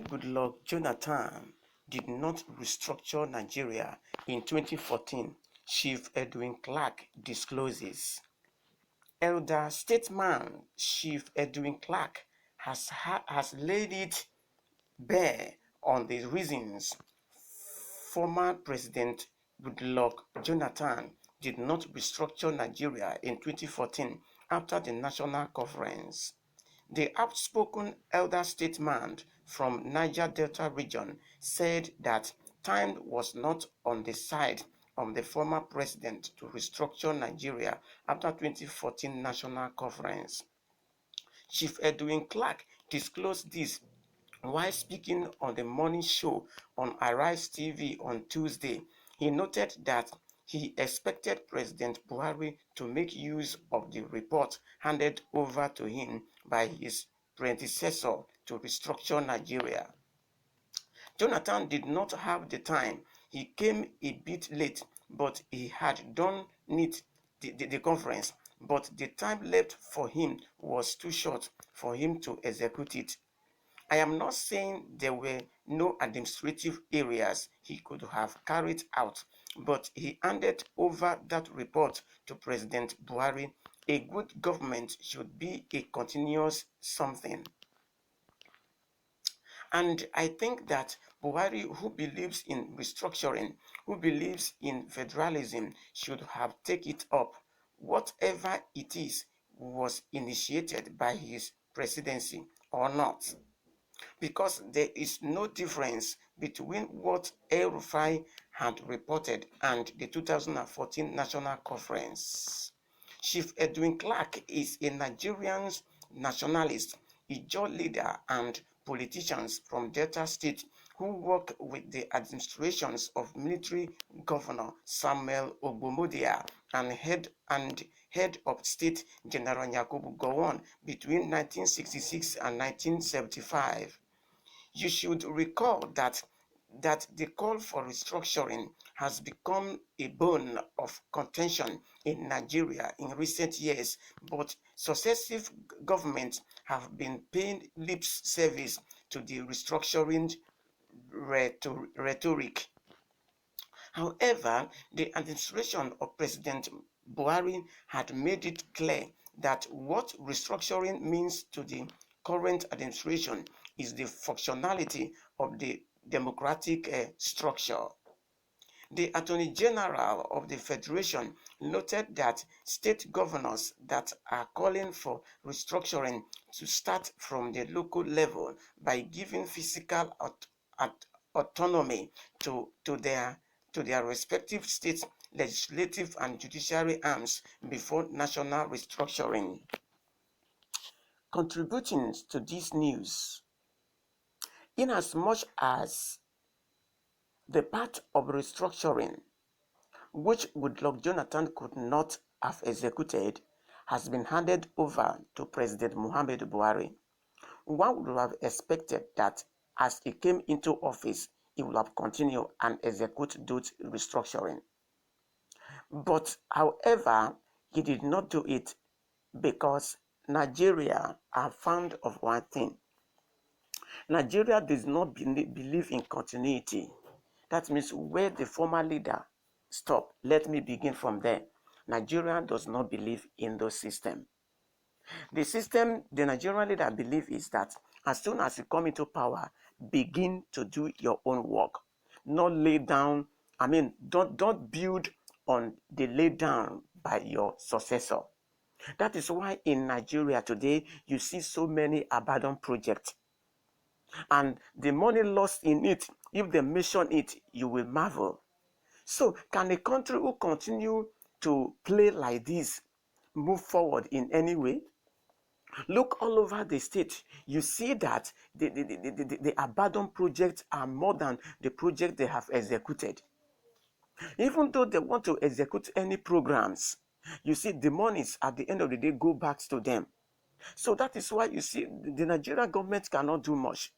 Goodluck Jonathan did not restructure Nigeria in 2014, Chief Edwin Clark discloses. Elder statesman Chief Edwin Clark has laid it bare on the reasons former President Goodluck Jonathan did not restructure Nigeria in 2014 after the national conference. The outspoken elder statesman from Niger Delta region said that time was not on the side of the former president to restructure Nigeria after 2014 national conference. Chief Edwin Clark disclosed this while speaking on the morning show on Arise TV on Tuesday. He noted that he expected President Buhari to make use of the report handed over to him by his predecessor to restructure Nigeria. Jonathan did not have the time. He came a bit late, but he had done the conference. But the time left for him was too short for him to execute it. I am not saying there were no administrative areas he could have carried out, but he handed over that report to President Buhari. A good government should be a continuous something. And I think that Buhari, who believes in restructuring, who believes in federalism, should have taken it up. Whatever it is was initiated by his presidency or not. Because there is no difference between what El-Rufai had reported and the 2014 National Conference. Chief Edwin Clark is a Nigerian nationalist, Ijaw leader and politicians from Delta State who work with the administrations of military governor Samuel Ogbomodia and head of state General Yakubu Gowon between 1966 and 1975. You should recall that the call for restructuring has become a bone of contention in Nigeria in recent years, but successive governments have been paying lip service to the restructuring rhetoric. However, the administration of President Buhari had made it clear that what restructuring means to the current administration is the functionality of the democratic structure. The Attorney General of the Federation noted that state governors that are calling for restructuring to start from the local level by giving physical autonomy to their respective state legislative and judiciary arms before national restructuring. Contributing to this news, inasmuch as the part of restructuring which Goodluck Jonathan could not have executed has been handed over to President Muhammadu Buhari, one would have expected that as he came into office, he would have continued and execute those restructuring. But however, he did not do it because Nigeria are fond of one thing. Nigeria does not believe in continuity. That means where the former leader stopped, let me begin from there. Nigeria does not believe in those systems. The system the Nigerian leader believes is that as soon as you come into power, begin to do your own work. Not lay down, don't build on the laid down by your successor. That is why in Nigeria today, you see so many abandoned projects. And the money lost in it, if they mention it, you will marvel. So can a country who continue to play like this move forward in any way? Look all over the state. You see that the abandoned projects are more than the project they have executed. Even though they want to execute any programs, you see the monies at the end of the day go back to them. So that is why you see the Nigerian government cannot do much.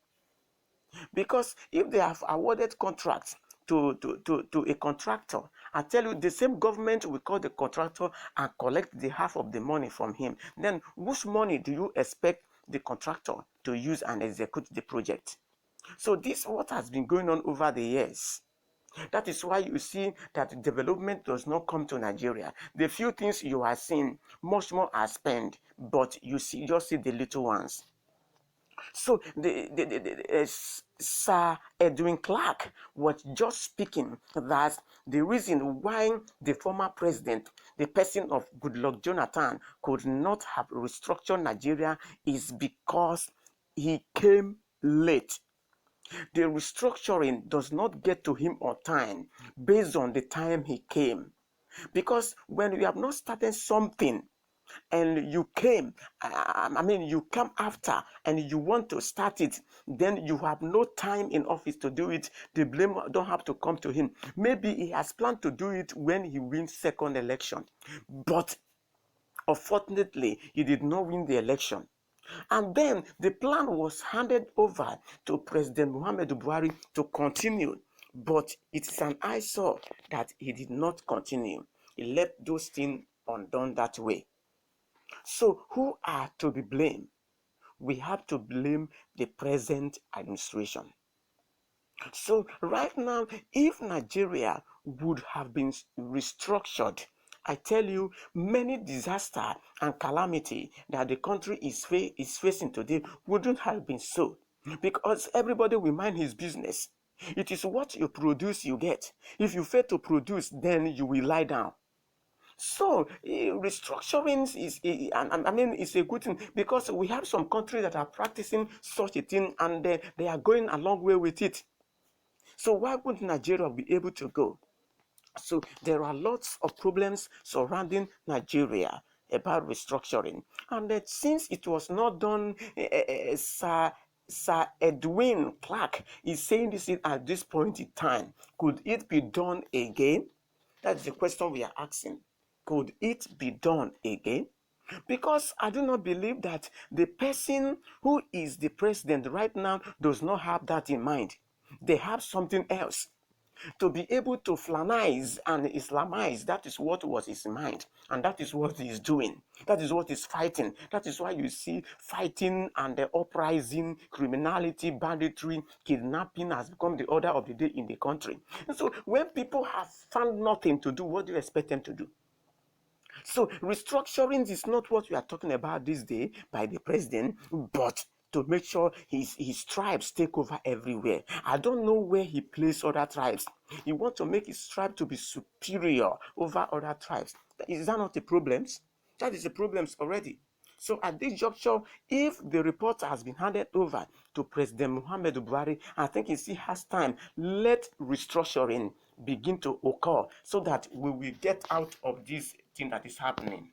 Because if they have awarded contracts to a contractor, I tell you, the same government will call the contractor and collect the half of the money from him. Then whose money do you expect the contractor to use and execute the project? So this is what has been going on over the years. That is why you see that development does not come to Nigeria. The few things you are seeing, much more are spent, but you just see the little ones. So Sir Edwin Clark was just speaking that the reason why the former president, the person of Goodluck Jonathan, could not have restructured Nigeria is because he came late. The restructuring does not get to him on time based on the time he came. Because when you have not started something and you came, you come after and you want to start it, then you have no time in office to do it. The blame don't have to come to him. Maybe he has planned to do it when he wins second election, but unfortunately, he did not win the election. And then the plan was handed over to President Muhammadu Buhari to continue. But it is an eyesore that he did not continue. He left those things undone that way. So who are to be blamed? We have to blame the present administration. So right now, if Nigeria would have been restructured, I tell you, many disaster and calamity that the country is facing today wouldn't have been so, because everybody will mind his business. It is what you produce you get. If you fail to produce, then you will lie down. So restructuring is a good thing, because we have some countries that are practicing such a thing, and they are going a long way with it. So why wouldn't Nigeria be able to go? So there are lots of problems surrounding Nigeria about restructuring. And that since it was not done, Sir Edwin Clark is saying this at this point in time. Could it be done again? That's the question we are asking. Could it be done again? Because I do not believe that the person who is the president right now does not have that in mind. They have something else. To be able to flanize and Islamize, that is what was his mind, and that is what he is doing. That is what he's fighting. That is why you see fighting and the uprising, criminality, banditry, kidnapping has become the order of the day in the country. And so when people have found nothing to do, what do you expect them to do? So restructuring is not what we are talking about this day by the president, but to make sure his tribes take over everywhere. I don't know where he placed other tribes. He wants to make his tribe to be superior over other tribes. Is that not a problem? That is a problem already. So at this juncture, if the report has been handed over to President Muhammadu Buhari, I think he still has time. Let restructuring begin to occur so that we will get out of this thing that is happening.